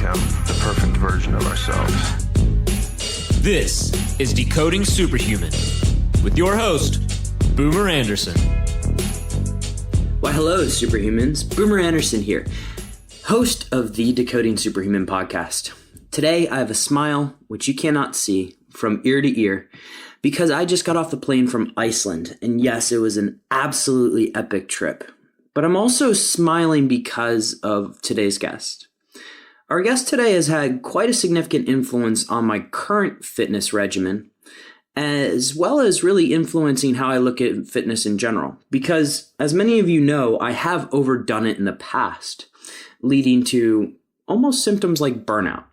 become the perfect version of ourselves. This is Decoding Superhuman with your host, Boomer Anderson. Why, hello, Superhumans. Boomer Anderson here, host of the Decoding Superhuman podcast. Today, I have a smile, which you cannot see, from ear to ear, because I just got off the plane from Iceland. And yes, it was an absolutely epic trip. But I'm also smiling because of today's guest. Our guest today has had quite a significant influence on my current fitness regimen, as well as really influencing how I look at fitness in general. Because, as many of you know, I have overdone it in the past, leading to almost symptoms like burnout.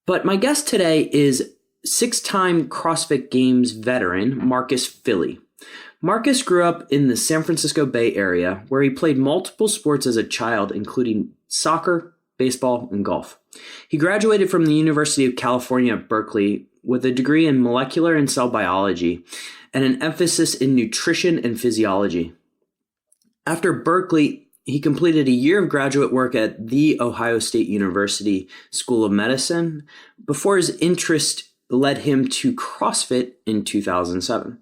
But my guest today is six-time CrossFit Games veteran Marcus Filly. Marcus grew up in the San Francisco Bay Area, where he played multiple sports as a child, including soccer, baseball, and golf. He graduated from the University of California at Berkeley with a degree in molecular and cell biology and an emphasis in nutrition and physiology. After Berkeley, he completed a year of graduate work at The Ohio State University School of Medicine before his interest led him to CrossFit in 2007.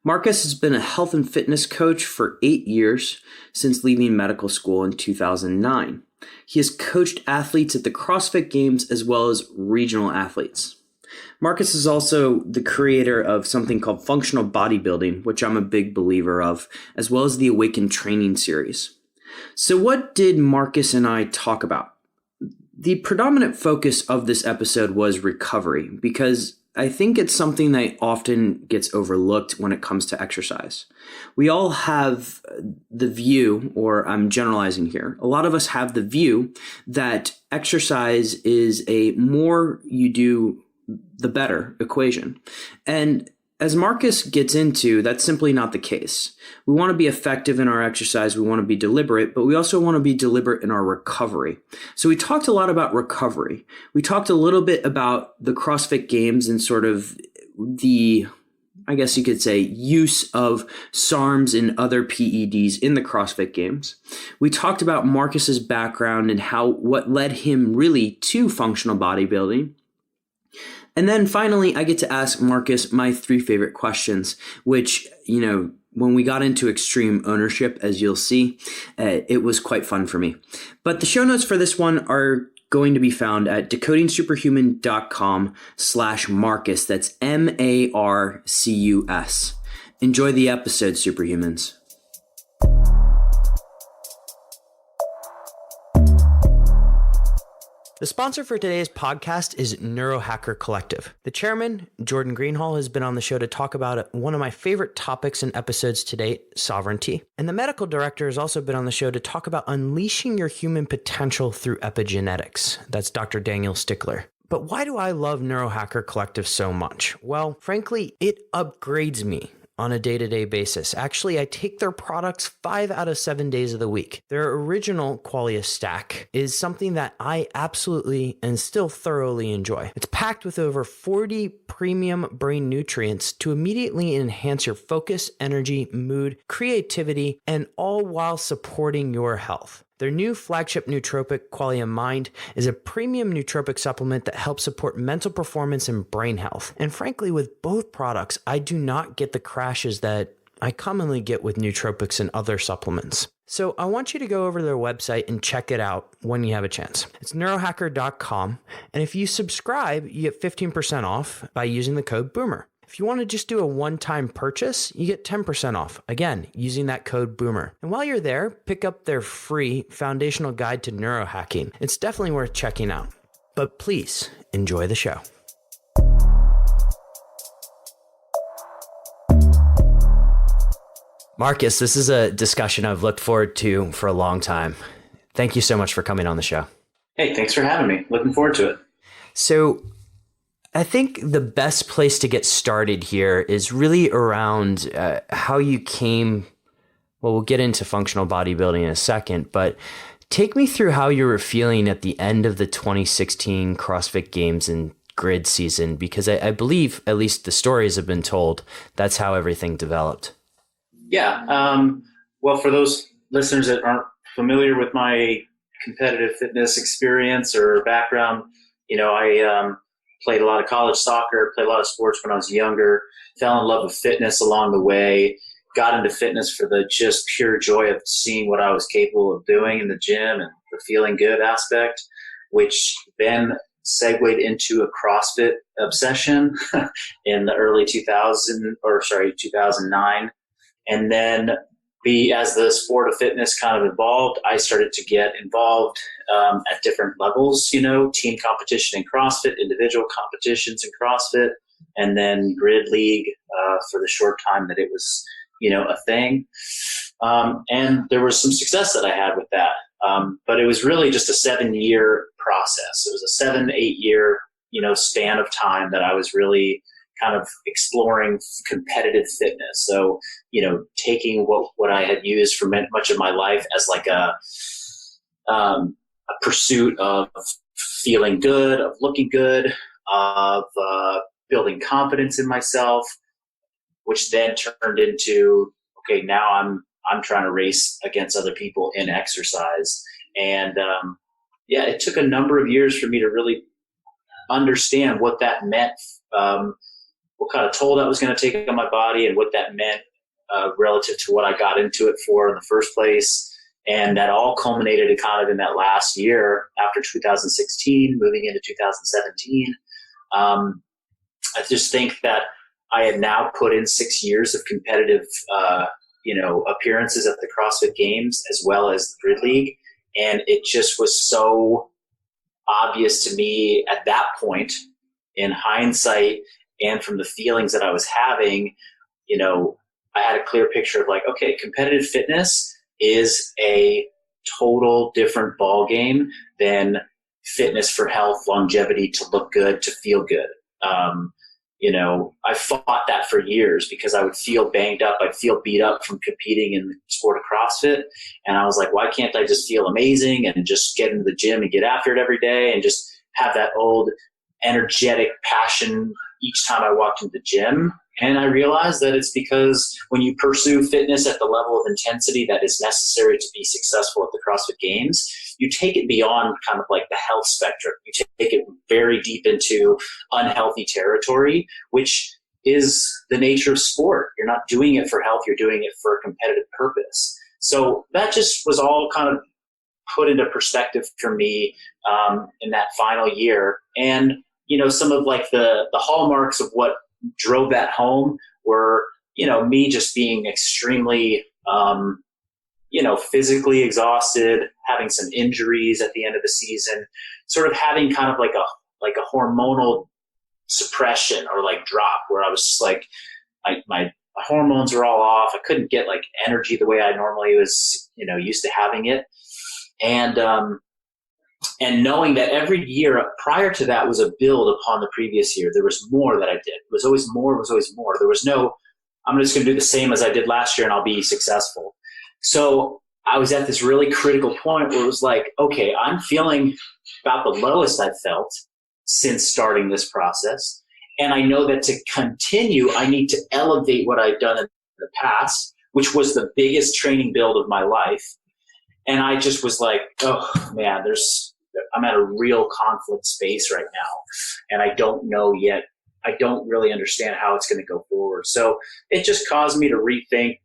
Marcus has been a health and fitness coach for 8 years since leaving medical school in 2009. He has coached athletes at the CrossFit Games as well as regional athletes. Marcus is also the creator of something called Functional Bodybuilding, which I'm a big believer of, as well as the Awaken Training series. So what did Marcus and I talk about? The predominant focus of this episode was recovery, because I think it's something that often gets overlooked when it comes to exercise. We all have the view, or I'm generalizing here, a lot of us have the view that exercise is a more you do, the better equation. And as Marcus gets into, that's simply not the case. We want to be effective in our exercise. We want to be deliberate, but we also want to be deliberate in our recovery. So we talked a lot about recovery. We talked a little bit about the CrossFit Games and sort of the, I guess you could say, use of SARMs and other PEDs in the CrossFit Games. We talked about Marcus's background and what led him really to functional bodybuilding. And then finally, I get to ask Marcus my 3 favorite questions, which, when we got into extreme ownership, as you'll see, it was quite fun for me. But the show notes for this one are going to be found at decodingsuperhuman.com/Marcus. That's MARCUS. Enjoy the episode, Superhumans. The sponsor for today's podcast is Neurohacker Collective. The chairman, Jordan Greenhall, has been on the show to talk about one of my favorite topics in episodes to date, sovereignty. And the medical director has also been on the show to talk about unleashing your human potential through epigenetics. That's Dr. Daniel Stickler. But why do I love Neurohacker Collective so much? Well, frankly, it upgrades me on a day-to-day basis. Actually, I take their products 5 out of 7 days of the week. Their original Qualia stack is something that I absolutely and still thoroughly enjoy. It's packed with over 40 premium brain nutrients to immediately enhance your focus, energy, mood, creativity, and all while supporting your health. Their new flagship nootropic, Qualia Mind, is a premium nootropic supplement that helps support mental performance and brain health. And frankly, with both products, I do not get the crashes that I commonly get with nootropics and other supplements. So I want you to go over to their website and check it out when you have a chance. It's neurohacker.com. And if you subscribe, you get 15% off by using the code BOOMER. If you want to just do a one-time purchase, you get 10% off, again, using that code BOOMER. And while you're there, pick up their free foundational guide to neurohacking. It's definitely worth checking out. But please, enjoy the show. Marcus, this is a discussion I've looked forward to for a long time. Thank you so much for coming on the show. Hey, thanks for having me. Looking forward to it. So I think the best place to get started here is really around how you came. Well, we'll get into functional bodybuilding in a second, but take me through how you were feeling at the end of the 2016 CrossFit Games and grid season, because I believe, at least the stories have been told, that's how everything developed. Yeah. Well, for those listeners that aren't familiar with my competitive fitness experience or background. I played a lot of college soccer, played a lot of sports when I was younger, fell in love with fitness along the way, got into fitness for the just pure joy of seeing what I was capable of doing in the gym and the feeling good aspect, which then segued into a CrossFit obsession in the early 2009. And then as the sport of fitness kind of evolved, I started to get involved at different levels, team competition in CrossFit, individual competitions in CrossFit, and then grid league for the short time that it was, a thing. And there was some success that I had with that. But it was really just a 7-year process. It was a 7-8 year, span of time that I was really kind of exploring competitive fitness. So, taking what I had used for much of my life as like a pursuit of feeling good, of looking good, of building confidence in myself, which then turned into, okay, now I'm trying to race against other people in exercise. And it took a number of years for me to really understand what that meant, what kind of toll that was going to take on my body and what that meant relative to what I got into it for in the first place. And that all culminated kind of in that last year after 2016, moving into 2017. I just think that I had now put in 6 years of competitive, appearances at the CrossFit Games as well as the Grid League. And it just was so obvious to me at that point in hindsight and from the feelings that I was having, I had a clear picture of like, okay, competitive fitness is a total different ball game than fitness for health, longevity, to look good, to feel good. I fought that for years because I would feel banged up. I'd feel beat up from competing in the sport of CrossFit. And I was like, why can't I just feel amazing and just get into the gym and get after it every day and just have that old energetic passion each time I walked into the gym? And I realized that it's because when you pursue fitness at the level of intensity that is necessary to be successful at the CrossFit Games, you take it beyond kind of like the health spectrum. You take it very deep into unhealthy territory, which is the nature of sport. You're not doing it for health. You're doing it for a competitive purpose. So that just was all kind of put into perspective for me in that final year. And, some of like the hallmarks of what drove that home were, me just being extremely, physically exhausted, having some injuries at the end of the season, sort of having kind of like a hormonal suppression or like drop where I was just like, my hormones were all off. I couldn't get like energy the way I normally was, used to having it. And knowing that every year prior to that was a build upon the previous year. There was more that I did. It was always more. There was no, I'm just going to do the same as I did last year and I'll be successful. So I was at this really critical point where it was like, okay, I'm feeling about the lowest I've felt since starting this process. And I know that to continue, I need to elevate what I've done in the past, which was the biggest training build of my life. And I just was like, oh man, I'm at a real conflict space right now. And I don't know yet. I don't really understand how it's going to go forward. So it just caused me to rethink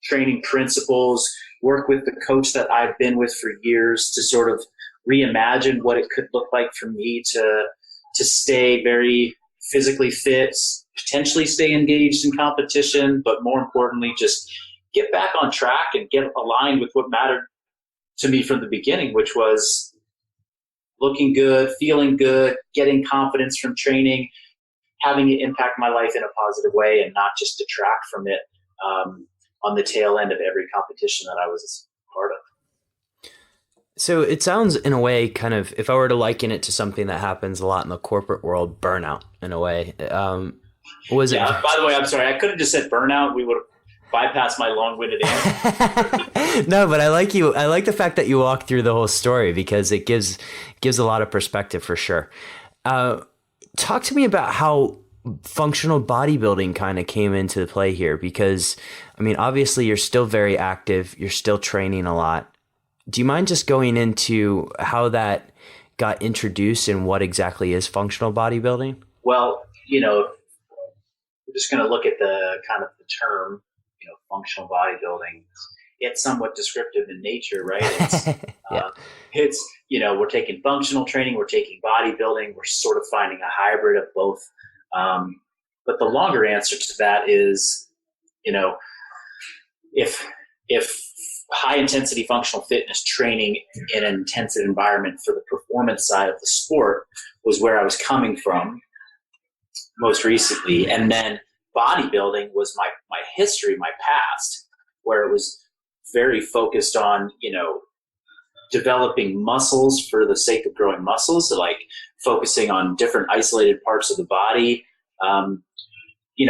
training principles, work with the coach that I've been with for years to sort of reimagine what it could look like for me to stay very physically fit, potentially stay engaged in competition, but more importantly, just get back on track and get aligned with what mattered to me from the beginning, which was looking good, feeling good, getting confidence from training, having it impact my life in a positive way and not just detract from it on the tail end of every competition that I was part of. So it sounds in a way kind of, if I were to liken it to something that happens a lot in the corporate world, burnout in a way. By the way, I'm sorry. I could have just said burnout. We would have bypassed my long-winded answer. No, but I like the fact that you walk through the whole story because it gives a lot of perspective for sure. Talk to me about how functional bodybuilding kind of came into play here, because I mean, obviously you're still very active. You're still training a lot. Do you mind just going into how that got introduced and what exactly is functional bodybuilding? Well, we're just going to look at the kind of the term, functional bodybuilding. It's somewhat descriptive in nature, right? It's, Yeah. We're taking functional training, we're taking bodybuilding, we're sort of finding a hybrid of both. But the longer answer to that is, if high intensity functional fitness training in an intensive environment for the performance side of the sport was where I was coming from most recently. And then bodybuilding was my history, my past, where it was very focused on, developing muscles for the sake of growing muscles. So like focusing on different isolated parts of the body,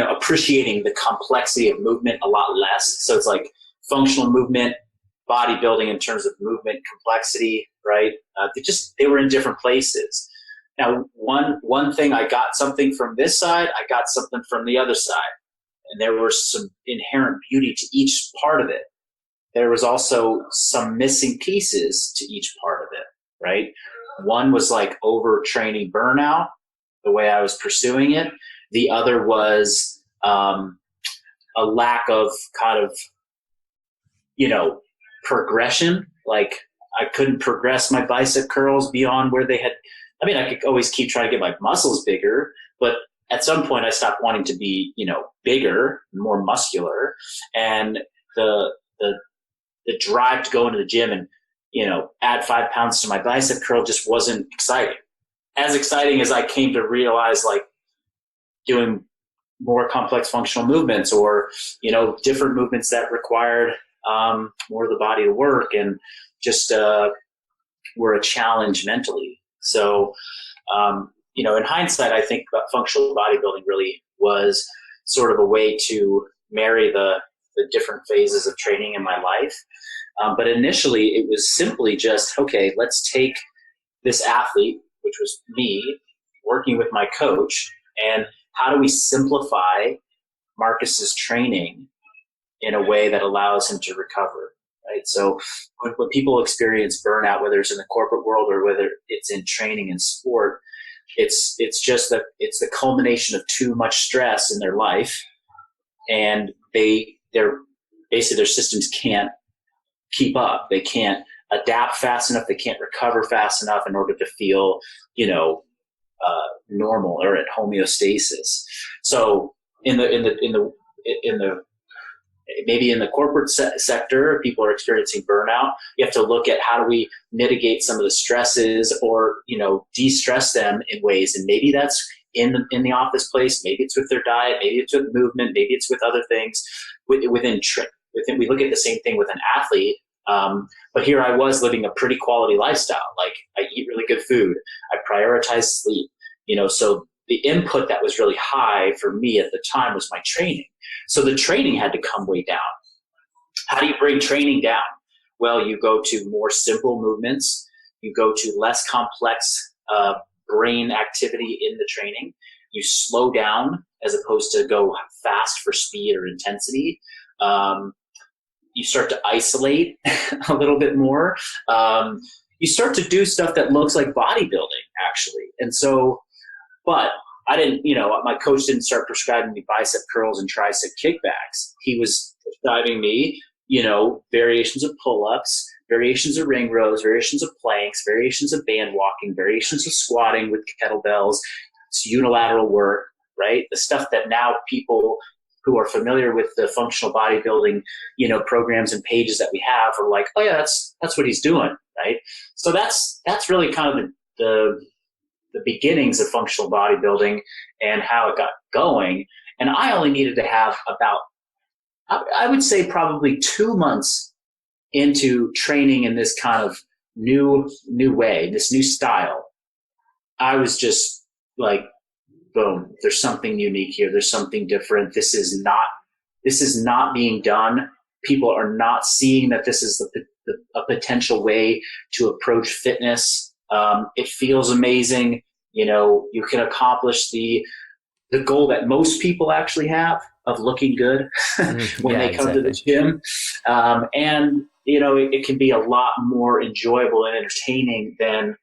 appreciating the complexity of movement a lot less. So it's like functional movement, bodybuilding in terms of movement complexity, right? They were in different places. Now, one thing, I got something from this side, I got something from the other side, and there was some inherent beauty to each part of it. There was also some missing pieces to each part of it, right? One was like overtraining burnout, the way I was pursuing it. The other was a lack of kind of, progression. Like I couldn't progress my bicep curls beyond where they had. I mean, I could always keep trying to get my muscles bigger, but at some point I stopped wanting to be, bigger, more muscular, and the drive to go into the gym and, add 5 pounds to my bicep curl just wasn't exciting. As exciting as I came to realize, like doing more complex functional movements or, different movements that required more of the body to work and just were a challenge mentally. So, in hindsight, I think functional bodybuilding really was sort of a way to marry the different phases of training in my life. But initially, it was simply just, okay, let's take this athlete, which was me, working with my coach, and how do we simplify Marcus's training in a way that allows him to recover, right? So when people experience burnout, whether it's in the corporate world or whether it's in training and sport, it's just that it's the culmination of too much stress in their life, and they're basically, their systems can't keep up. They can't adapt fast enough. They can't recover fast enough in order to feel, normal or at homeostasis. So in the maybe in the corporate sector, people are experiencing burnout. You have to look at how do we mitigate some of the stresses or, de-stress them in ways. And maybe that's in the office place. Maybe it's with their diet. Maybe it's with movement. Maybe it's with other things within we look at the same thing with an athlete. But here I was living a pretty quality lifestyle. Like I eat really good food. I prioritize sleep, so the input that was really high for me at the time was my training. So the training had to come way down. How do you bring training down? Well, you go to more simple movements. You go to less complex brain activity in the training. You slow down as opposed to go fast for speed or intensity. You start to isolate a little bit more. You start to do stuff that looks like bodybuilding, actually. And so, but I didn't, my coach didn't start prescribing me bicep curls and tricep kickbacks. He was prescribing me, variations of pull-ups, variations of ring rows, variations of planks, variations of band walking, variations of squatting with kettlebells. It's unilateral work, right? The stuff that now people who are familiar with the functional bodybuilding, programs and pages that we have are like, oh yeah, that's what he's doing, right? So that's really kind of the beginnings of functional bodybuilding and how it got going. And I only needed to have about, I would say probably 2 months into training in this kind of new way, this new style. I was just like, boom, there's something unique here. There's something different. This is not being done. People are not seeing that this is a potential way to approach fitness. It feels amazing. You can accomplish the goal that most people actually have of looking good when they come to the gym. And, it can be a lot more enjoyable and entertaining than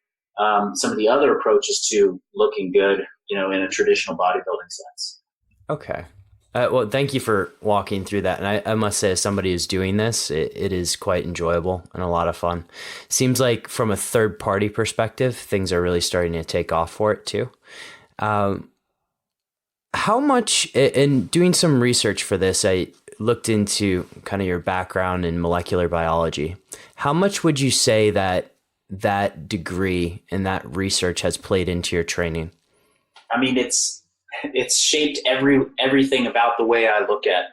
some of the other approaches to looking good, in a traditional bodybuilding sense. Okay. Well, thank you for walking through that. And I must say, as somebody who's doing this, it is quite enjoyable and a lot of fun. Seems like from a third party perspective, things are really starting to take off for it too. How much, in doing some research for this, I looked into kind of your background in molecular biology. How much would you say that degree and that research has played into your training? I mean, it's shaped everything about the way I look at,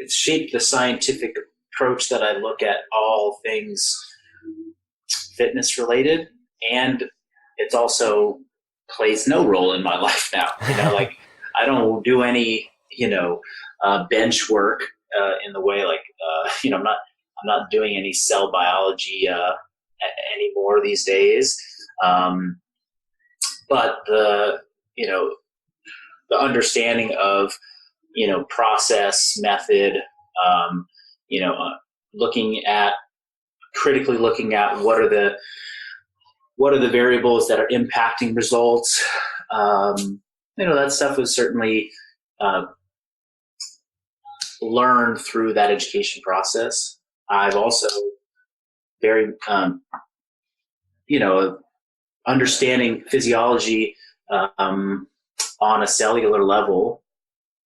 it's shaped the scientific approach that I look at all things fitness related. And it's also plays no role in my life now. Like I don't do any, bench work in the way I'm not doing any cell biology anymore these days. But the understanding of, process, method, critically looking at what are the variables that are impacting results. That stuff was certainly learned through that education process. I've also very, understanding physiology on a cellular level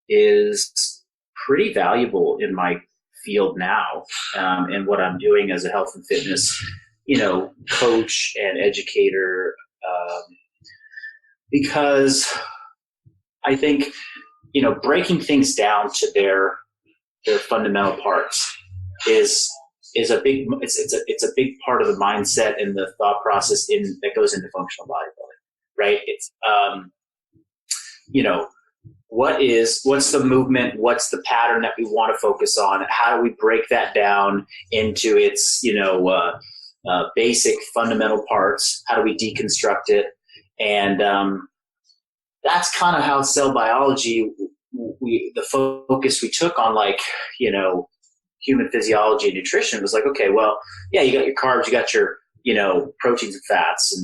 is pretty valuable in my field now, and what I'm doing as a health and fitness, coach and educator, because I think, breaking things down to their fundamental parts is a big, it's a big part of the mindset and the thought process that goes into functional bodybuilding, right? It's, what's the movement? What's the pattern that we want to focus on? How do we break that down into its, basic fundamental parts? How do we deconstruct it? And that's kind of how cell biology, the focus we took on, human physiology and nutrition was like, okay, well, yeah, you got your carbs, you got your, proteins and fats,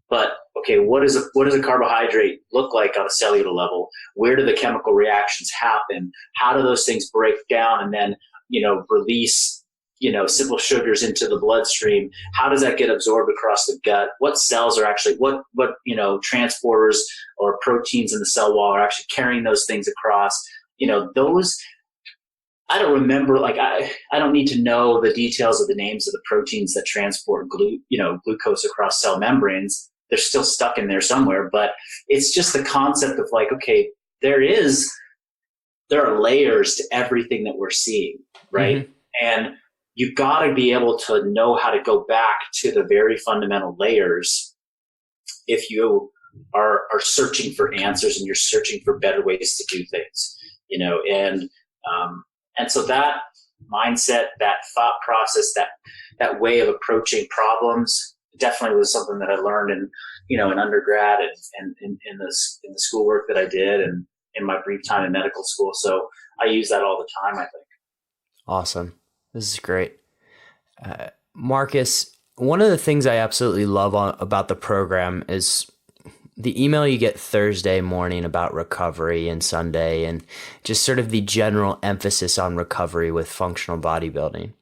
but okay, what does a carbohydrate look like on a cellular level? Where do the chemical reactions happen? How do those things break down and then, release, simple sugars into the bloodstream? How does that get absorbed across the gut? What cells are actually, what transporters or proteins in the cell wall are actually carrying those things across? Those, I don't remember, I don't need to know the details of the names of the proteins that transport glucose across cell membranes. They're still stuck in there somewhere, but it's just the concept of okay, there are layers to everything that we're seeing, right? Mm-hmm. And you've got to be able to know how to go back to the very fundamental layers if you are searching for answers and you're searching for better ways to do things, and so that mindset, that thought process, that way of approaching problems definitely was something that I learned in undergrad and in the schoolwork that I did and in my brief time in medical school. So I use that all the time, I think. Awesome. This is great. Marcus, one of the things I absolutely love about the program is the email you get Thursday morning about recovery and Sunday, and just sort of the general emphasis on recovery with functional bodybuilding.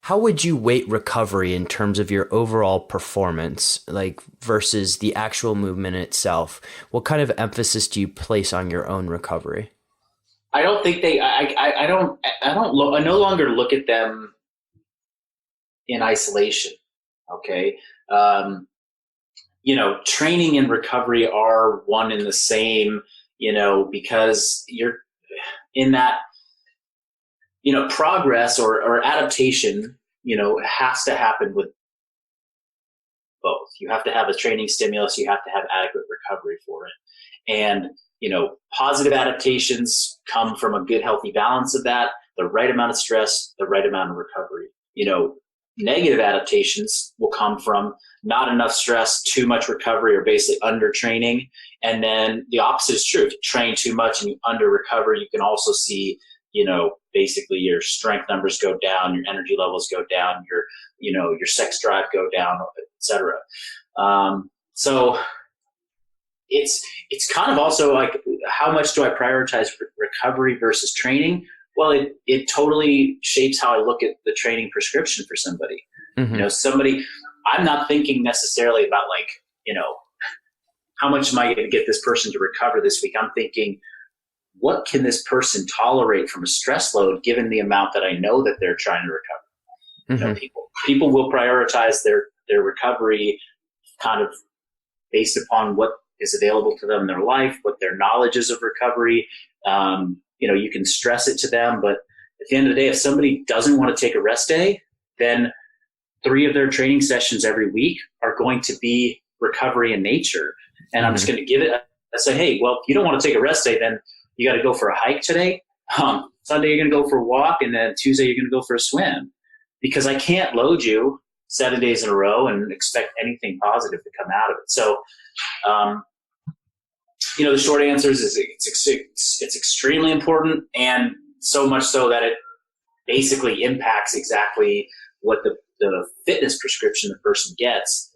How would you weight recovery in terms of your overall performance, versus the actual movement itself? What kind of emphasis do you place on your own recovery? I don't think I no longer look at them in isolation. Okay. Training and recovery are one and the same, because you're in that, progress or adaptation, has to happen with both. You have to have a training stimulus. You have to have adequate recovery for it. And, positive adaptations come from a good, healthy balance of that, the right amount of stress, the right amount of recovery. negative adaptations will come from not enough stress, too much recovery, or basically under training. And then the opposite is true. If you train too much and you under recover, you can also see, basically your strength numbers go down, your energy levels go down, your sex drive go down, etc. So it's kind of also like, how much do I prioritize recovery versus training? Well, it totally shapes how I look at the training prescription for somebody. Mm-hmm. I'm not thinking necessarily about how much am I going to get this person to recover this week? I'm thinking, what can this person tolerate from a stress load, given the amount that I know that they're trying to recover? Mm-hmm. People will prioritize their recovery kind of based upon what is available to them in their life, what their knowledge is of recovery. You can stress it to them, but at the end of the day, if somebody doesn't want to take a rest day, then 3 of their training sessions every week are going to be recovery in nature. And I'm just going to give it, I say, hey, well, if you don't want to take a rest day, then you got to go for a hike today. Sunday, you're going to go for a walk. And then Tuesday, you're going to go for a swim, because I can't load you 7 days in a row and expect anything positive to come out of it. So, the short answer is it's extremely important, and so much so that it basically impacts exactly what the fitness prescription the person gets,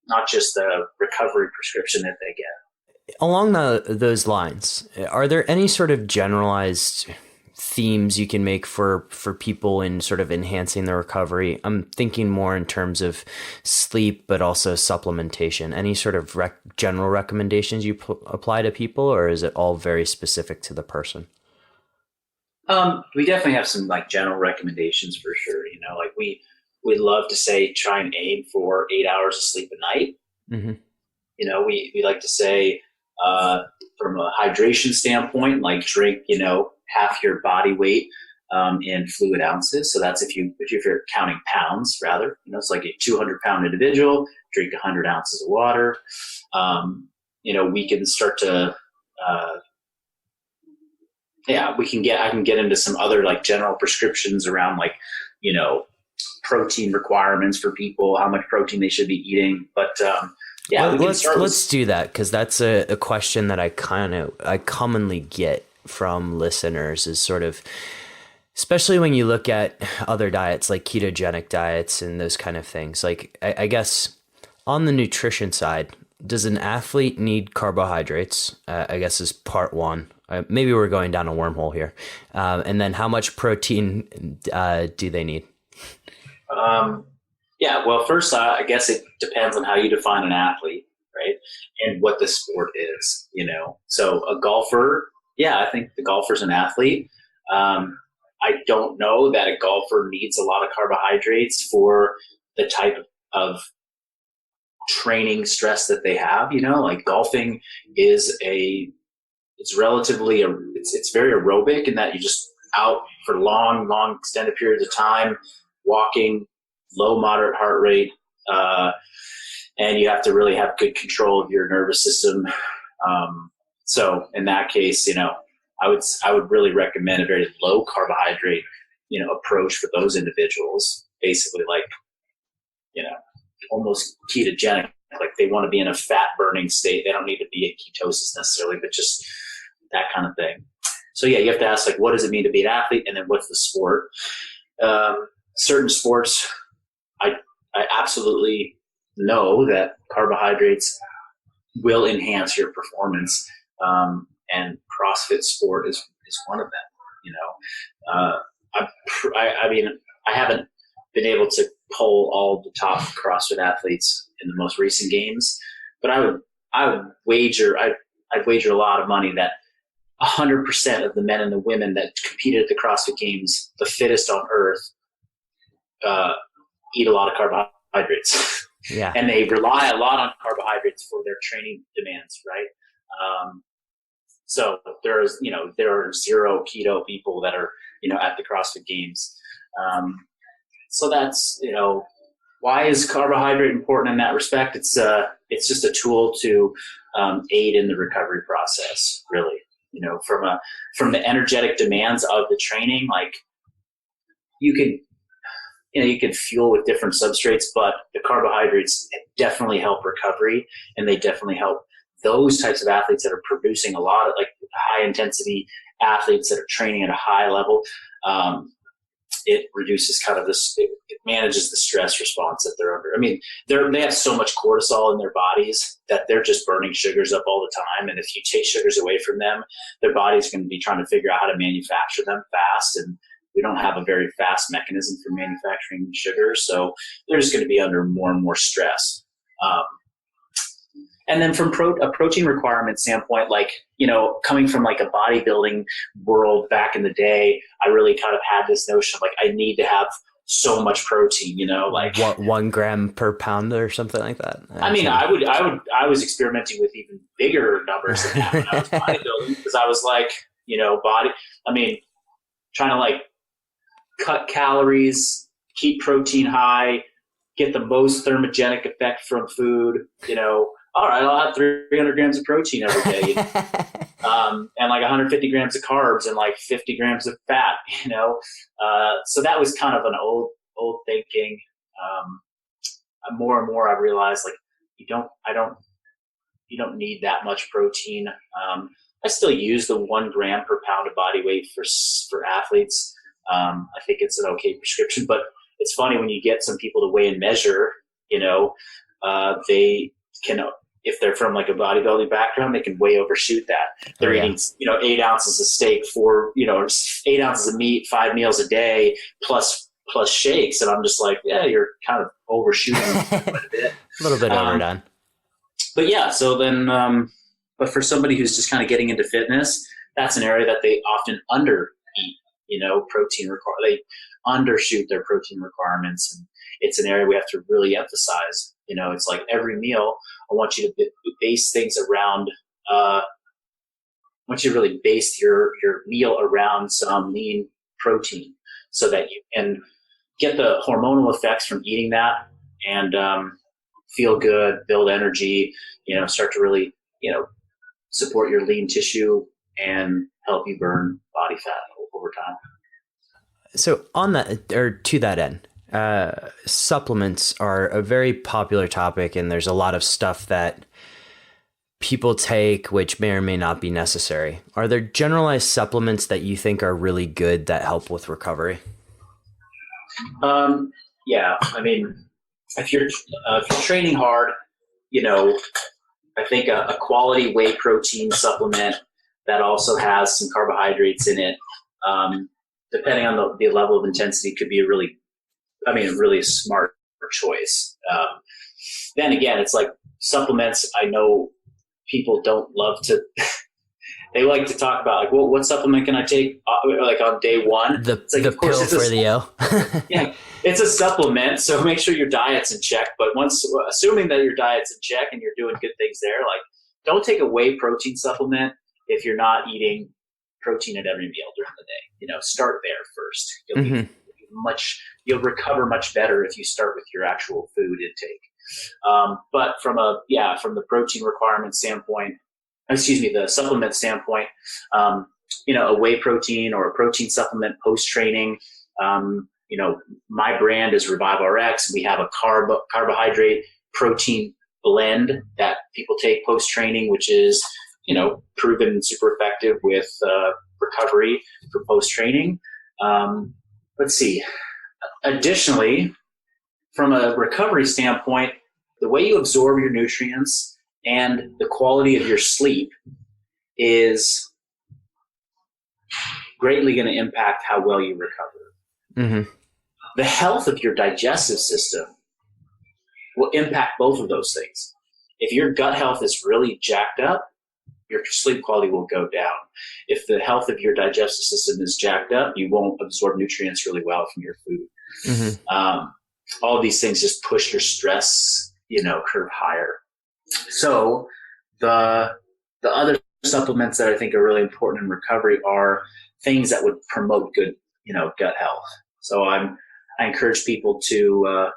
not just the recovery prescription that they get. Along those lines, are there any sort of generalized themes you can make for people in sort of enhancing their recovery? I'm thinking more in terms of sleep, but also supplementation. Any sort of general recommendations you apply to people, or is it all very specific to the person? We definitely have some general recommendations for sure. We'd love to say try and aim for 8 hours of sleep a night. Mm-hmm. We like to say from a hydration standpoint, drink half your body weight in fluid ounces. So that's if you're counting pounds, rather. It's like a 200-pound individual, drink 100 ounces of water. We can start to I can get into some other general prescriptions around protein requirements for people, how much protein they should be eating. But let's do that, because that's a question that I commonly get from listeners, is sort of, especially when you look at other diets like ketogenic diets and those kind of things. I guess on the nutrition side, does an athlete need carbohydrates? I guess is part one. Maybe we're going down a wormhole here. And then how much protein do they need? Well, first, I guess it depends on how you define an athlete, right? And what the sport is, So a golfer, I think the golfer's an athlete. I don't know that a golfer needs a lot of carbohydrates for the type of training stress that they have. Golfing is it's relatively, it's very aerobic in that you're just out for long extended periods of time, walking, low, moderate heart rate, and you have to really have good control of your nervous system. So in that case, I would really recommend a very low carbohydrate, approach for those individuals. Basically, almost ketogenic. They want to be in a fat burning state. They don't need to be in ketosis necessarily, but just that kind of thing. So you have to ask, what does it mean to be an athlete, and then what's the sport? Certain sports, I absolutely know that carbohydrates will enhance your performance, and CrossFit sport is one of them. I haven't been able to poll all the top CrossFit athletes in the most recent games, but I'd wager a lot of money that 100% of the men and the women that competed at the CrossFit Games, the fittest on earth, eat a lot of carbohydrates. Yeah. And they rely a lot on carbohydrates for their training demands, right? So there are zero keto people that are, at the CrossFit Games. So that's, why is carbohydrate important in that respect? It's just a tool to aid in the recovery process, really. From the energetic demands of the training, you can fuel with different substrates, but the carbohydrates definitely help recovery, and they definitely help those types of athletes that are producing a lot of like high intensity athletes that are training at a high level. It reduces kind of this, it manages the stress response that they're under. I mean, they have so much cortisol in their bodies that they're just burning sugars up all the time. And if you take sugars away from them, their body's going to be trying to figure out how to manufacture them fast. And we don't have a very fast mechanism for manufacturing sugar. So they're just going to be under more and more stress. And then from a protein requirement standpoint, like, coming from like a bodybuilding world back in the day, I really kind of had this notion of like, I need to have so much protein, like 1 gram per pound or something like that. I mean, I was experimenting with even bigger numbers than that when I was bodybuilding, because I was like, trying to like cut calories, keep protein high, get the most thermogenic effect from food, all right, I'll have 300 grams of protein every day, and like 150 grams of carbs and like 50 grams of fat, So that was kind of an old thinking. More and more I realized like you don't need that much protein. I still use the 1 gram per pound of body weight for athletes. I think it's an okay prescription, but it's funny when you get some people to weigh and measure, they can, if they're from like a bodybuilding background, they can way overshoot that. They're eating, 8 ounces of steak, 8 ounces of meat, 5 meals a day, plus shakes. And I'm just like, yeah, you're kind of overshooting quite a bit. A little bit overdone. But yeah, so then, but for somebody who's just kind of getting into fitness, that's an area that they often undereat, protein they undershoot their protein requirements. And it's an area we have to really emphasize. It's like every meal, I want you to base things around, I want you to really base your meal around some lean protein so that you can get the hormonal effects from eating that and feel good, build energy, start to really, support your lean tissue and help you burn body fat over time. So on that, or to that end, supplements are a very popular topic, and there's a lot of stuff that people take which may or may not be necessary. Are there generalized supplements that you think are really good that help with recovery? Yeah, I mean, if you're training hard, I think a quality whey protein supplement that also has some carbohydrates in it, depending on the level of intensity, could be a really smart choice. Then again, it's like supplements. I know people don't love to, they like to talk about like, well, what supplement can I take like on day one? The pill for the ill. Yeah, it's a supplement. So make sure your diet's in check. But assuming that your diet's in check and you're doing good things there, like don't take a whey protein supplement if you're not eating protein at every meal during the day. Start there first. You'll recover much better if you start with your actual food intake. But from the protein requirement standpoint, the supplement standpoint, a whey protein or a protein supplement post-training, my brand is Revive RX. We have a carbohydrate protein blend that people take post-training, which is, proven super effective with recovery for post-training. Let's see. Additionally, from a recovery standpoint, the way you absorb your nutrients and the quality of your sleep is greatly going to impact how well you recover. Mm-hmm. The health of your digestive system will impact both of those things. If your gut health is really jacked up, your sleep quality will go down. If the health of your digestive system is jacked up, you won't absorb nutrients really well from your food. Mm-hmm. All of these things just push your stress, curve higher. So the other supplements that I think are really important in recovery are things that would promote good, gut health. So I encourage people to,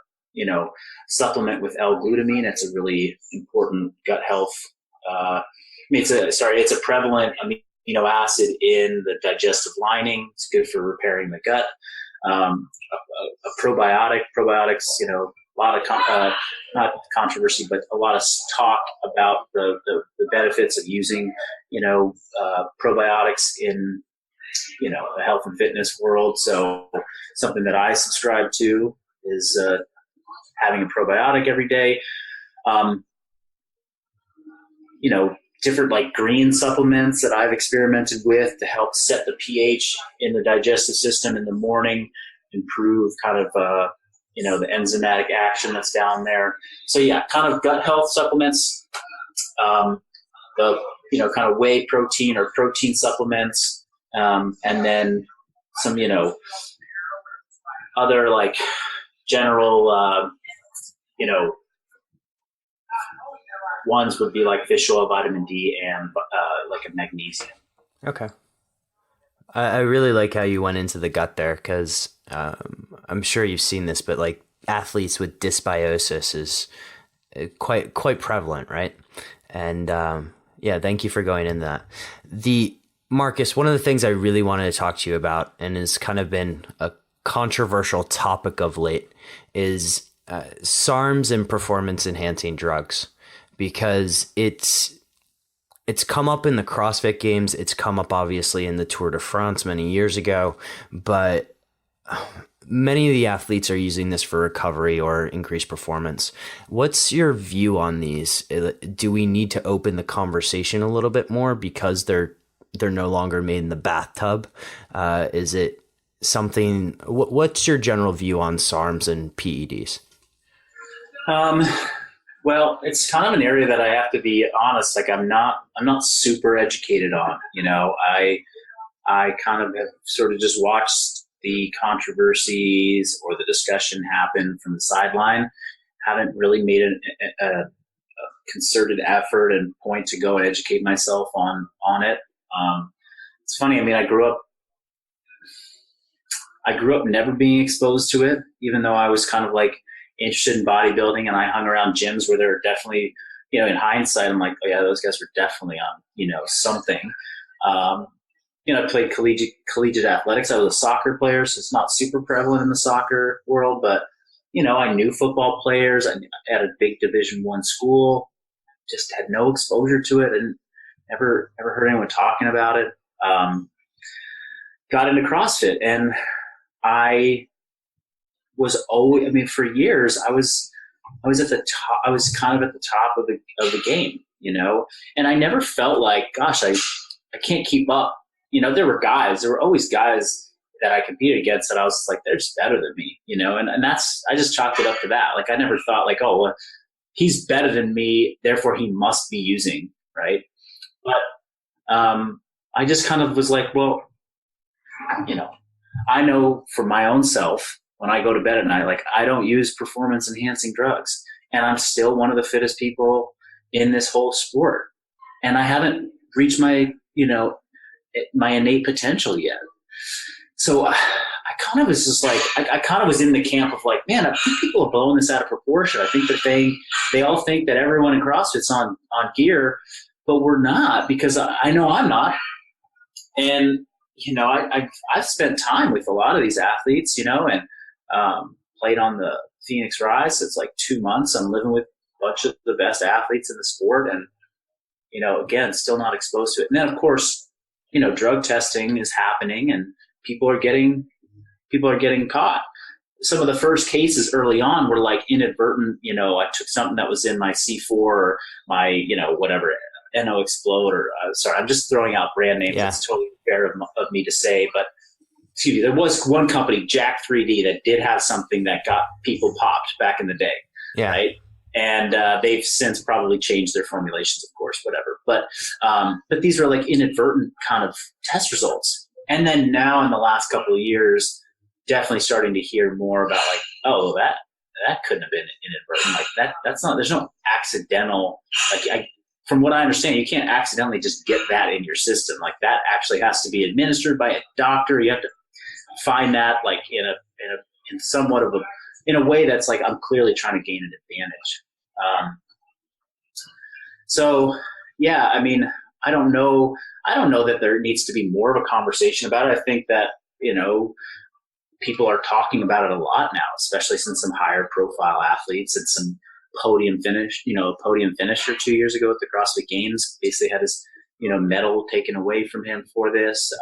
supplement with L-glutamine. It's a really important gut health. It's a prevalent amino acid in the digestive lining. It's good for repairing the gut. probiotics, a lot of not controversy, but a lot of talk about the benefits of using, probiotics in, the health and fitness world. So something that I subscribe to is having a probiotic every day. Different like green supplements that I've experimented with to help set the pH in the digestive system in the morning, improve kind of, the enzymatic action that's down there. So yeah, kind of gut health supplements, the, kind of whey protein or protein supplements, and then some, other like general, ones would be like fish oil, vitamin D, and like a magnesium. Okay. I really like how you went into the gut there, because I'm sure you've seen this, but like athletes with dysbiosis is quite prevalent, right? And thank you for going into that. Marcus, one of the things I really wanted to talk to you about, and has kind of been a controversial topic of late, is SARMs and performance enhancing drugs, because it's come up in the CrossFit Games. It's come up obviously in the Tour de France many years ago, but many of the athletes are using this for recovery or increased performance. What's your view on these? Do we need to open the conversation a little bit more because they're no longer made in the bathtub? Is it something? What's your general view on SARMs and PEDs? Well, it's kind of an area that I have to be honest. Like I'm not super educated on. I kind of have sort of just watched the controversies or the discussion happen from the sideline. Haven't really made a concerted effort and point to go and educate myself on it. It's funny. I mean, I grew up never being exposed to it, even though I was kind of like interested in bodybuilding, and I hung around gyms where there were definitely, in hindsight, I'm like, oh yeah, those guys were definitely on, something. I played collegiate athletics. I was a soccer player, so it's not super prevalent in the soccer world, but, I knew football players. I had a big Division I school, just had no exposure to it and never heard anyone talking about it. Got into CrossFit, and I was always, for years, I was at the top. I was kind of at the top of the game, and I never felt like, gosh, I can't keep up. There were always guys that I competed against that I was like, they're just better than me, and that's, I just chalked it up to that. Like I never thought like, oh, well, he's better than me, therefore he must be using, right? But I just kind of was like, well, I know for my own self, when I go to bed at night, like I don't use performance enhancing drugs, and I'm still one of the fittest people in this whole sport. And I haven't reached my innate potential yet. So I kind of was just like, I kind of was in the camp of like, man, I think people are blowing this out of proportion. I think that they all think that everyone in CrossFit's on gear, but we're not, because I know I'm not. And, I've spent time with a lot of these athletes, and played on the Phoenix Rise. It's like 2 months. I'm living with a bunch of the best athletes in the sport, and, again, still not exposed to it. And then, of course, drug testing is happening, and people are getting caught. Some of the first cases early on were like inadvertent, I took something that was in my C4 or my, whatever, NO Explode, or sorry, I'm just throwing out brand names. Yeah. It's totally fair of me to say, but excuse me, there was one company, Jack 3D, that did have something that got people popped back in the day. Yeah. Right. And they've since probably changed their formulations, of course, whatever. But these are like inadvertent kind of test results. And then now in the last couple of years, definitely starting to hear more about like, oh, that couldn't have been inadvertent. Like that's not, there's no accidental, like from what I understand, you can't accidentally just get that in your system. Like that actually has to be administered by a doctor. You have to find that like in somewhat of in a way that's like, I'm clearly trying to gain an advantage. So yeah, I mean, I don't know that there needs to be more of a conversation about it. I think that, people are talking about it a lot now, especially since some higher profile athletes and some podium finisher 2 years ago at the CrossFit Games basically had his, medal taken away from him for this.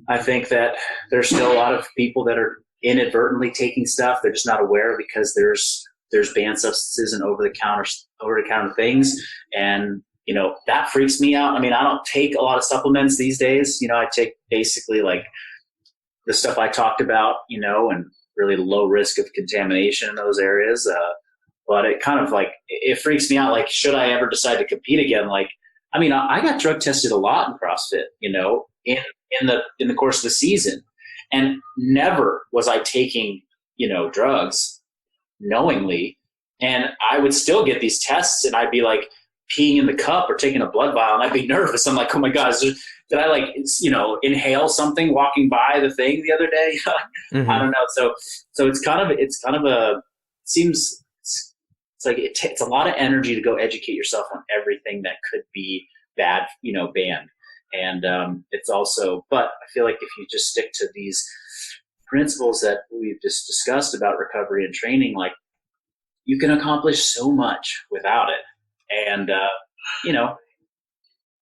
I think that there's still a lot of people that are inadvertently taking stuff. They're just not aware because there's banned substances and over the counter things. And, that freaks me out. I mean, I don't take a lot of supplements these days. I take basically like the stuff I talked about, and really low risk of contamination in those areas. But it kind of like, it freaks me out. Like, should I ever decide to compete again? Like, I mean, I got drug tested a lot in CrossFit, in the course of the season, and never was I taking, drugs knowingly. And I would still get these tests and I'd be like peeing in the cup or taking a blood vial and I'd be nervous. I'm like, oh my God, did I inhale something walking by the thing the other day? Mm-hmm. I don't know. So it's a lot of energy to go educate yourself on everything that could be bad, banned. And it's also, but I feel like if you just stick to these principles that we've just discussed about recovery and training, like you can accomplish so much without it. And,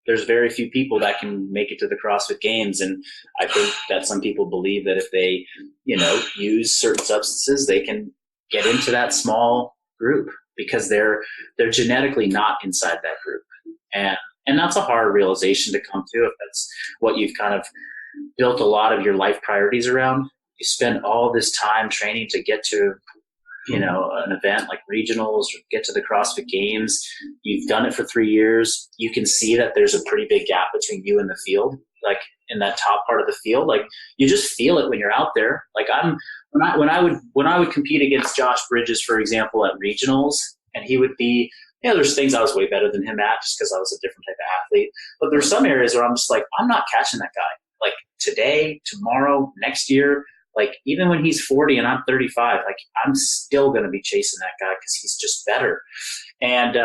there's very few people that can make it to the CrossFit Games. And I think that some people believe that if they, use certain substances, they can get into that small group because they're genetically not inside that group. And that's a hard realization to come to if that's what you've kind of built a lot of your life priorities around. You spend all this time training to get to, an event like regionals or get to the CrossFit Games. You've done it for 3 years. You can see that there's a pretty big gap between you and the field, like in that top part of the field. Like you just feel it when you're out there. Like when I would compete against Josh Bridges, for example, at regionals, and he would be, there's things I was way better than him at just because I was a different type of athlete. But there's some areas where I'm just like, I'm not catching that guy. Like today, tomorrow, next year, like even when he's 40 and I'm 35, like I'm still going to be chasing that guy because he's just better. And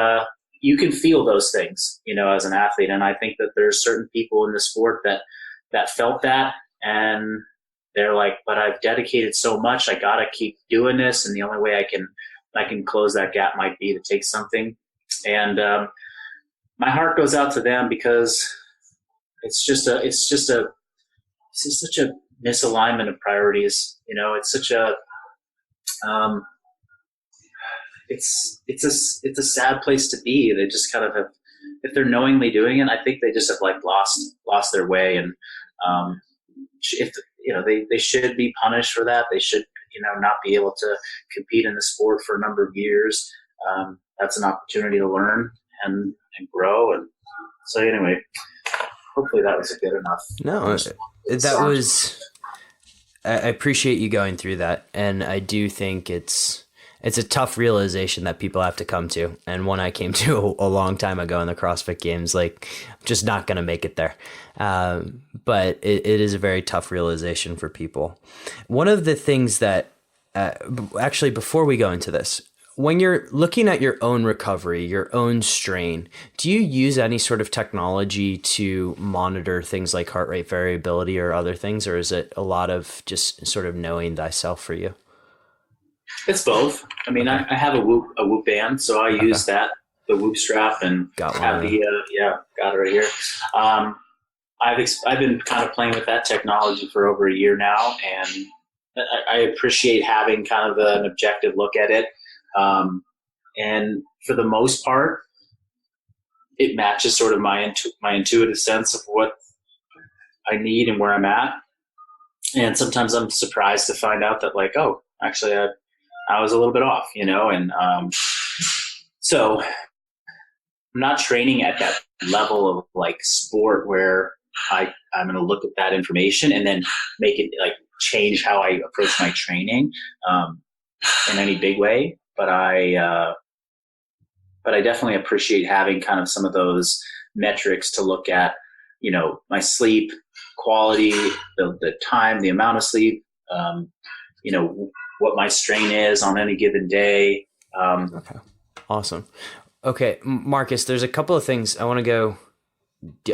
you can feel those things, as an athlete. And I think that there's certain people in the sport that felt that, and they're like, but I've dedicated so much, I got to keep doing this. And the only way I can close that gap might be to take something. And my heart goes out to them because it's just such a misalignment of priorities. It's such a it's a sad place to be. They just kind of have, if they're knowingly doing it, I think they just have like lost their way. And if they should be punished for that. They should not be able to compete in the sport for a number of years. That's an opportunity to learn and grow. And so anyway, hopefully that was a good enough. No, that was, I appreciate you going through that. And I do think it's a tough realization that people have to come to. And one I came to a long time ago in the CrossFit Games, like I'm just not going to make it there. But it is a very tough realization for people. One of the things that, actually, before we go into this, when you're looking at your own recovery, your own strain, do you use any sort of technology to monitor things like heart rate variability or other things? Or is it a lot of just sort of knowing thyself for you? It's both. I mean, okay. I have a Whoop band, so I use that, the Whoop strap, and got it right here. I've been kind of playing with that technology for over a year now, and I appreciate having kind of an objective look at it. And for the most part, it matches sort of my intuitive sense of what I need and where I'm at. And sometimes I'm surprised to find out that, like, oh, actually, I was a little bit off, and so I'm not training at that level of like sport where I'm going to look at that information and then make it like change how I approach my training in any big way. But I definitely appreciate having kind of some of those metrics to look at, my sleep quality, the time, the amount of sleep, what my strain is on any given day. Okay. Awesome. Okay. Marcus, there's a couple of things I want to go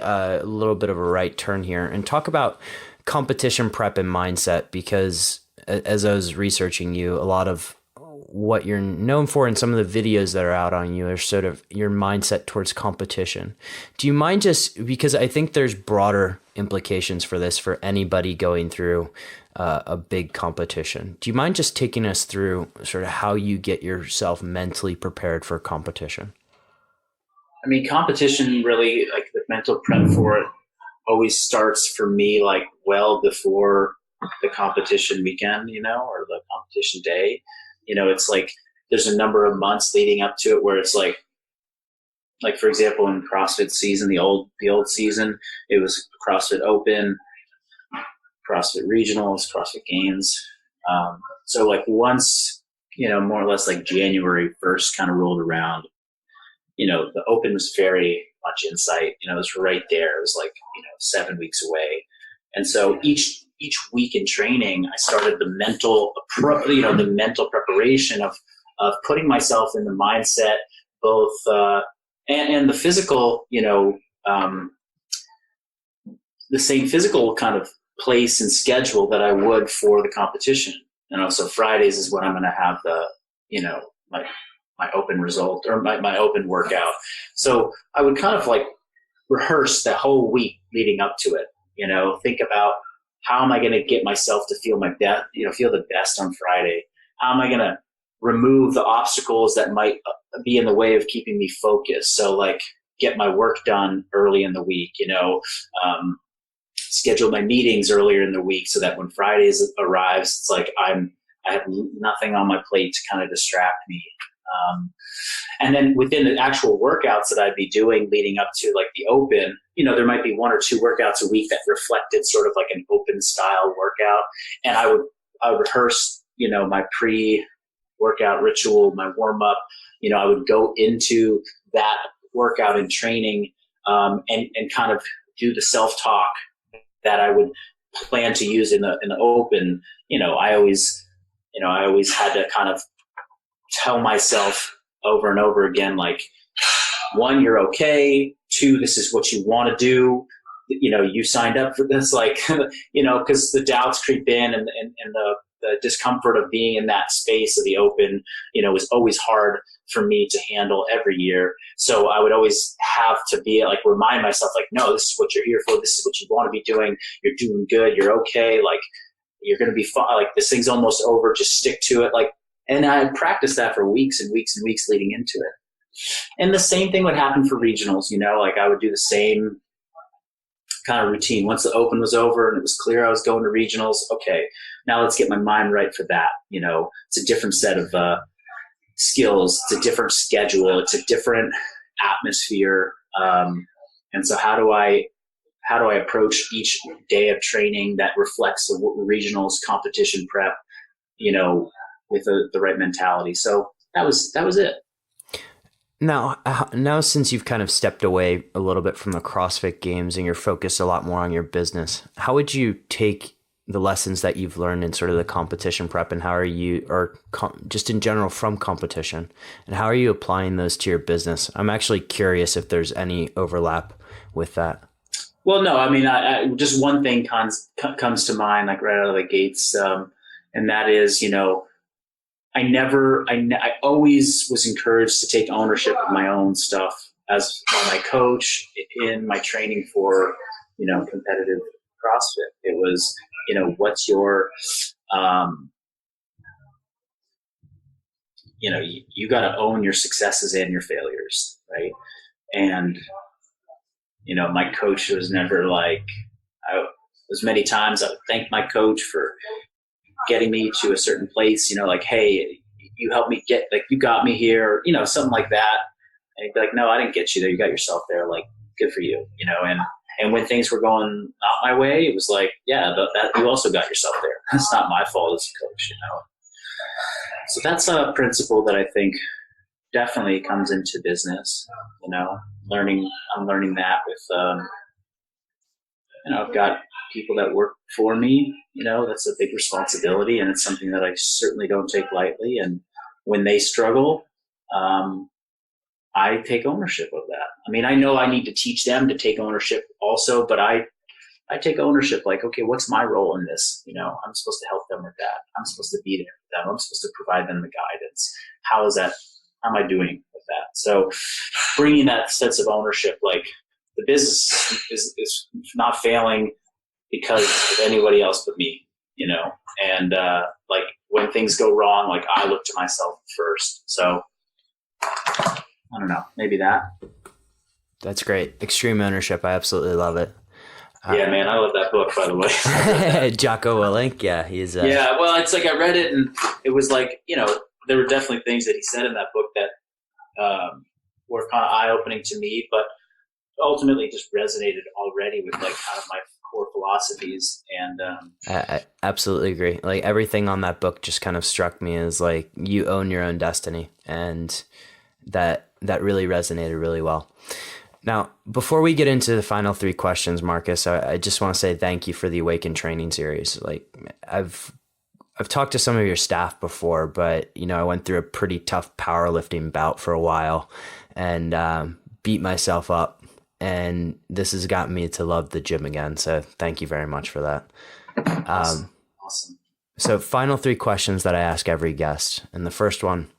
a little bit of a right turn here and talk about competition prep and mindset, because as I was researching you, a lot of what you're known for in some of the videos that are out on you are sort of your mindset towards competition. Do you mind just, because I think there's broader implications for this for anybody going through a big competition. Do you mind just taking us through sort of how you get yourself mentally prepared for competition? I mean, competition really, like the mental prep for it always starts for me like well before the competition weekend, or the competition day. It's like there's a number of months leading up to it where it's like for example, in CrossFit season, the old season, it was CrossFit Open, CrossFit Regionals, CrossFit Games. So like once, more or less like January 1st kind of rolled around, the Open was very much in sight. It was right there. It was like, 7 weeks away. And so each week in training, I started the mental preparation of putting myself in the mindset, both, and the physical, the same physical kind of place and schedule that I would for the competition. So Fridays is when I'm going to have the, my open result or my open workout. So I would kind of like rehearse the whole week leading up to it, think about how am I going to get myself to feel feel the best on Friday? How am I going to remove the obstacles that might be in the way of keeping me focused? So like get my work done early in the week, schedule my meetings earlier in the week so that when Fridays arrives, it's like I have nothing on my plate to kind of distract me. And then within the actual workouts that I'd be doing leading up to like the Open, there might be 1 or 2 workouts a week that reflected sort of like an Open style workout. And I would rehearse, my pre-workout ritual, my warm up, I would go into that workout and training, and kind of do the self-talk that I would plan to use in the Open. I always had to kind of tell myself over and over again, like, 1, you're okay. 2, this is what you want to do. You signed up for this, like, because the doubts creep in and the discomfort of being in that space of the Open, was always hard for me to handle every year. So I would always have to be like, remind myself, like, no, this is what you're here for. This is what you want to be doing. You're doing good. You're okay. Like, you're going to be fine. Like, this thing's almost over. Just stick to it. Like, and I practiced that for weeks and weeks and weeks leading into it. And the same thing would happen for regionals, like I would do the same kind of routine. Once the Open was over and it was clear I was going to regionals, okay, now let's get my mind right for that. It's a different set of skills. It's a different schedule. It's a different atmosphere. And so how do I approach each day of training that reflects the regionals competition prep, with the right mentality? So that was it. Now, since you've kind of stepped away a little bit from the CrossFit Games and you're focused a lot more on your business, how would you take the lessons that you've learned in sort of the competition prep, and how are you, or just in general from competition, and how are you applying those to your business? I'm actually curious if there's any overlap with that. Well, no, I mean, I just one thing comes to mind, like right out of the gates, and that is, I always was encouraged to take ownership of my own stuff as my coach in my training for, competitive CrossFit. It was, what's your, you got to own your successes and your failures, right? And, my coach was never like, as many times I would thank my coach for getting me to a certain place, like, hey, you helped me get, like, you got me here, something like that. And he'd be like, no, I didn't get you there. You got yourself there. Like, good for you, and when things were going not my way, it was like, yeah, that you also got yourself there. That's not my fault as a coach, So that's a principle that I think definitely comes into business, I'm learning that with, I've got people that work for me, that's a big responsibility, and it's something that I certainly don't take lightly. And when they struggle, I take ownership of that. I mean, I know I need to teach them to take ownership also, but I I take ownership, like, okay, what's my role in this? You know, I'm supposed to help them with that. I'm supposed to be there for them. I'm supposed to provide them the guidance. How am I doing with that? So bringing that sense of ownership, like the business is not failing because of anybody else but me, you know? And like when things go wrong, like I look to myself first. So I don't know, maybe that. That's great. Extreme ownership. I absolutely love it. Yeah, man, I love that book, by the way. Jocko Willink. Yeah, he's. Yeah, well, it's like I read it, and it was like, you know, there were definitely things that he said in that book that were kind of eye-opening to me, but ultimately just resonated already with like kind of my core philosophies. And I absolutely agree. Like everything on that book just kind of struck me as like you own your own destiny, and that really resonated really well. Now, before we get into the final 3 questions, Marcus, I just want to say thank you for the Awaken training series. Like I've talked to some of your staff before, but you know, I went through a pretty tough powerlifting bout for a while and beat myself up, and this has gotten me to love the gym again. So thank you very much for that. Awesome. So final 3 questions that I ask every guest. And the first one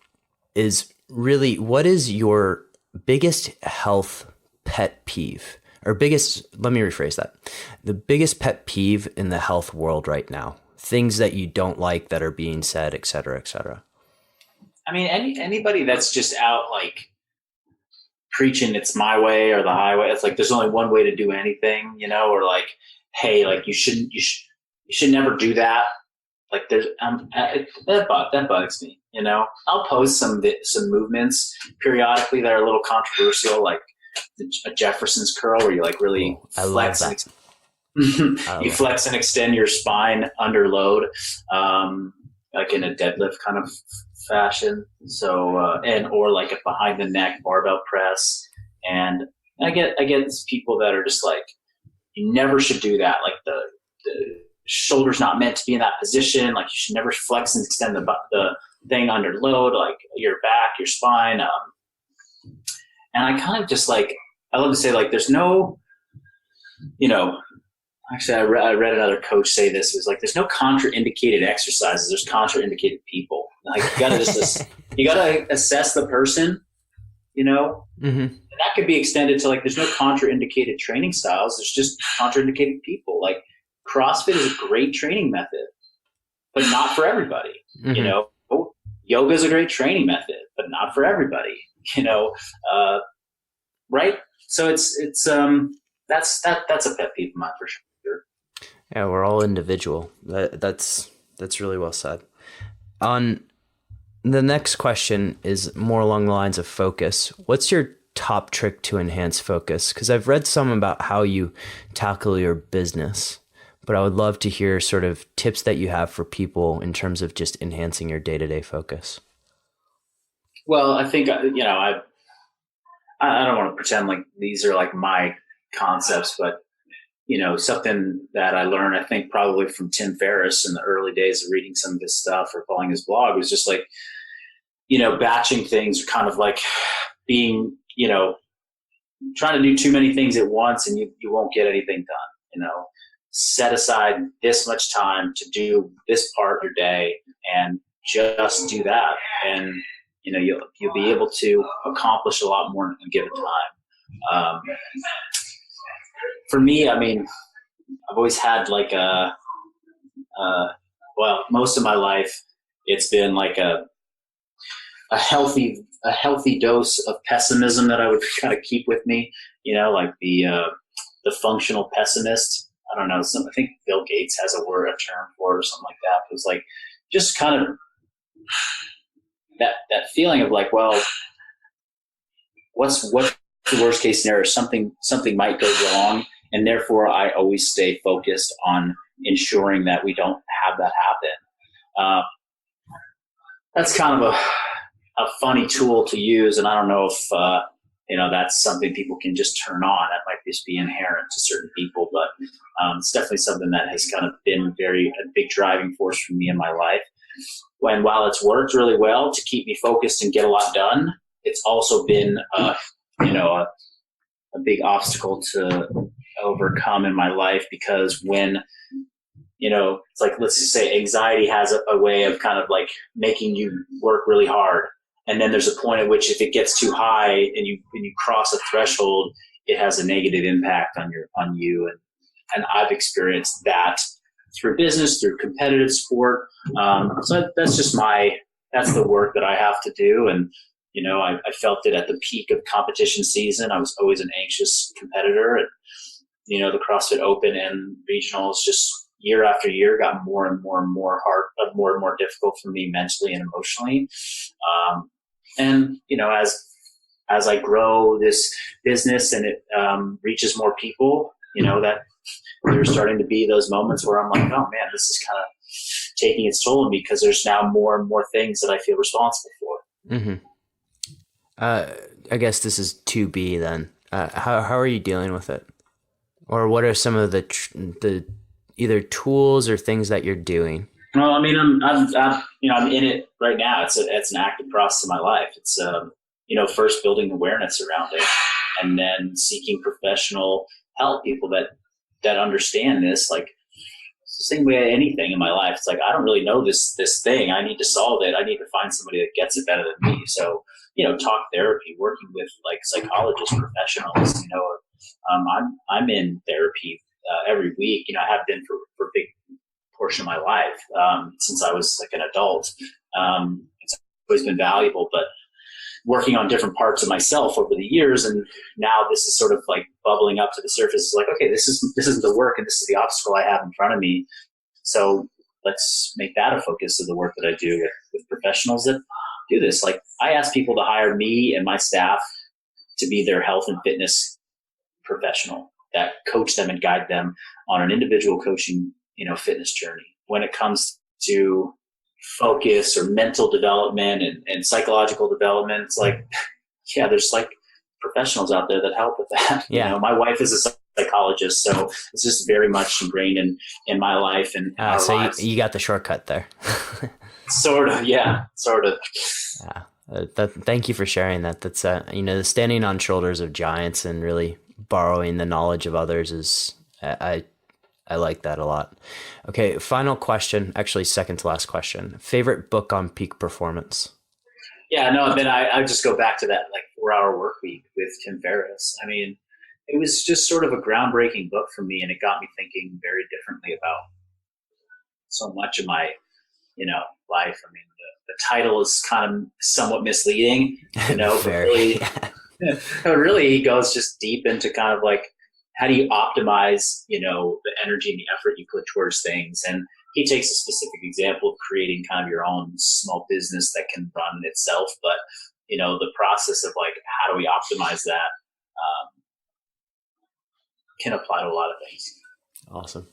is really, what is your biggest health pet peeve, or let me rephrase that. The biggest pet peeve in the health world right now, things that you don't like that are being said, et cetera, et cetera. I mean, anybody that's just out like preaching it's my way or the highway. It's like, there's only one way to do anything, you know, or like, hey, like you should never do that. Like there's, that bugs me, you know. I'll post some movements periodically that are a little controversial, like a Jefferson's curl where you like really flex and flex and extend your spine under load, like in a deadlift kind of fashion. So, or like a behind the neck barbell press. And I get these people that are just like, you never should do that. Like the shoulder's not meant to be in that position. Like you should never flex and extend the thing under load, like your back, your spine. And I kind of just like, I love to say like, there's no, you know, actually I read another coach say this, was like, there's no contraindicated exercises. There's contraindicated people. Like you gotta assess the person, you know, and that could be extended to like, there's no contraindicated training styles. There's just contraindicated people. Like CrossFit is a great training method, but not for everybody, you know. Yoga is a great training method, but not for everybody, you know. Right. So it's that's a pet peeve of mine for sure. Yeah, we're all individual. That's really well said. On the next question is more along the lines of focus. What's your top trick to enhance focus? Because I've read some about how you tackle your business, but I would love to hear sort of tips that you have for people in terms of just enhancing your day-to-day focus. Well, I think, you know, I don't want to pretend like these are like my concepts, but you know, something that I learned, I think probably from Tim Ferriss in the early days of reading some of his stuff or following his blog, was just like, you know, batching things, kind of like being, you know, trying to do too many things at once and you won't get anything done. You know, set aside this much time to do this part of your day and just do that. And, you know, you'll be able to accomplish a lot more in a given time. For me, I mean, I've always had like well, most of my life, it's been like a healthy dose of pessimism that I would kind of keep with me, you know, like the functional pessimist. I don't know. I think Bill Gates has a term for it or something like that. It was like, just kind of that feeling of like, well, what's the worst case scenario? Something might go wrong. And therefore I always stay focused on ensuring that we don't have that happen. That's kind of a funny tool to use. And I don't know if, you know, that's something people can just turn on. That might just be inherent to certain people, but it's definitely something that has kind of been a big driving force for me in my life. While it's worked really well to keep me focused and get a lot done, it's also been, you know, a big obstacle to overcome in my life, because when, it's like, let's just say anxiety has a way of kind of like making you work really hard. And then there's a point at which if it gets too high and you cross a threshold, it has a negative impact on you. And I've experienced that through business, through competitive sport. So that's the work that I have to do. And, I felt it at the peak of competition season. I was always an anxious competitor, and, the CrossFit Open and regionals just year after year got more and more and more hard, more and more difficult for me mentally and emotionally. And, as I grow this business and it reaches more people, that there's starting to be those moments where I'm like, oh man, this is kind of taking its toll on me, because there's now more and more things that I feel responsible for. Mm-hmm. I guess this is 2B then. How are you dealing with it? Or what are some of the either tools or things that you're doing? Well, I mean, I'm in it right now. It's an active process in my life. It's, first building awareness around it, and then seeking professional help, people that understand this. Like, it's the same way anything in my life. It's like, I don't really know this thing. I need to solve it. I need to find somebody that gets it better than me. So, talk therapy, working with like psychologists, professionals, I'm in therapy every week. I have been for a big portion of my life since I was like an adult. It's always been valuable, but working on different parts of myself over the years, and now this is sort of like bubbling up to the surface. It's like, okay, this is the work, and this is the obstacle I have in front of me. So let's make that a focus of the work that I do with professionals that do this. Like, I ask people to hire me and my staff to be their health and fitness professional that coach them and guide them on an individual coaching, fitness journey. When it comes to focus or mental development and psychological development, it's like, yeah, there's like professionals out there that help with that. Yeah. My wife is a psychologist, so it's just very much ingrained in my life and our lives. You got the shortcut there. Sort of. Yeah. Thank you for sharing that. That's the standing on shoulders of giants and really borrowing the knowledge of others is I like that a lot. Okay, final question, actually second to last question. Favorite book on peak performance? Yeah, no, then I just go back to that like 4-hour work week with Tim Ferriss. I mean, it was just sort of a groundbreaking book for me, and it got me thinking very differently about so much of my, life. I mean, the title is kind of somewhat misleading, but really he goes just deep into kind of like, how do you optimize, the energy and the effort you put towards things? And he takes a specific example of creating kind of your own small business that can run itself. But, the process of like, how do we optimize that can apply to a lot of things. Awesome.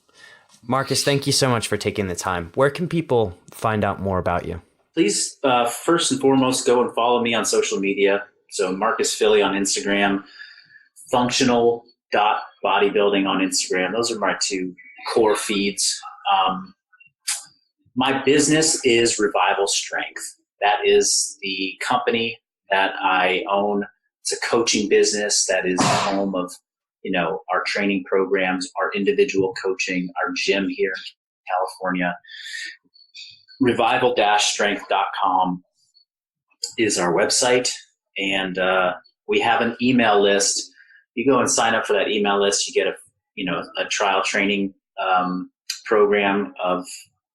Marcus, thank you so much for taking the time. Where can people find out more about you? Please, first and foremost, go and follow me on social media. So Marcus Philly on Instagram, Functional Bodybuilding on Instagram. Those are my two core feeds. My business is Revival Strength. That is the company that I own. It's a coaching business that is the home of, our training programs, our individual coaching, our gym here in California. Revival-strength.com is our website. And we have an email list. You go and sign up for that email list. You get a trial training program of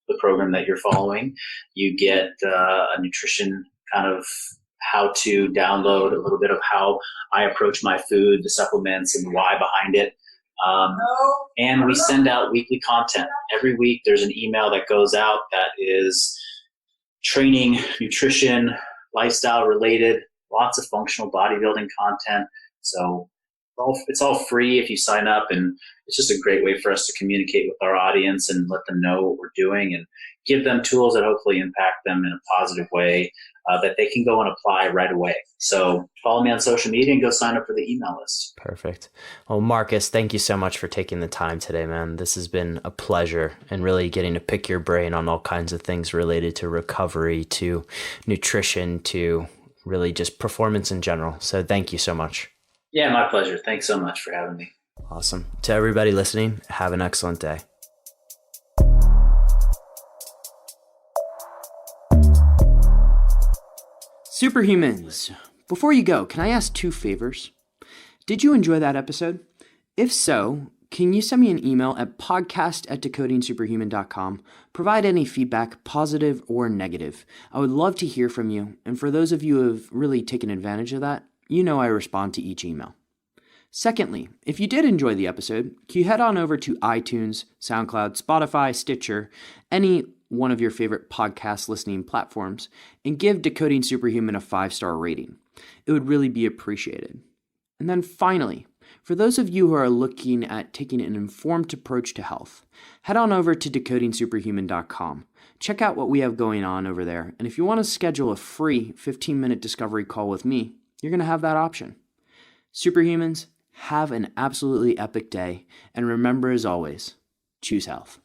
the program that you're following. You get a nutrition kind of how to download, a little bit of how I approach my food, the supplements and why behind it. And we send out weekly content. Every week there's an email that goes out that is training, nutrition, lifestyle related, lots of functional bodybuilding content. So it's all free if you sign up, and it's just a great way for us to communicate with our audience and let them know what we're doing and give them tools that hopefully impact them in a positive way that they can go and apply right away. So follow me on social media and go sign up for the email list. Perfect. Well, Marcus, thank you so much for taking the time today, man. This has been a pleasure, and really getting to pick your brain on all kinds of things related to recovery, to nutrition, to really just performance in general. So thank you so much. Yeah, my pleasure. Thanks so much for having me. Awesome. To everybody listening, have an excellent day. Superhumans, before you go, can I ask 2 favors? Did you enjoy that episode? If so, can you send me an email at podcast@decodingsuperhuman.com? Provide any feedback, positive or negative. I would love to hear from you. And for those of you who have really taken advantage of that, you know I respond to each email. Secondly, if you did enjoy the episode, can you head on over to iTunes, SoundCloud, Spotify, Stitcher, any one of your favorite podcast listening platforms, and give Decoding Superhuman a 5-star rating. It would really be appreciated. And then finally, for those of you who are looking at taking an informed approach to health, head on over to decodingsuperhuman.com. Check out what we have going on over there. And if you want to schedule a free 15-minute discovery call with me, you're going to have that option. Superhumans, have an absolutely epic day. And remember, as always, choose health.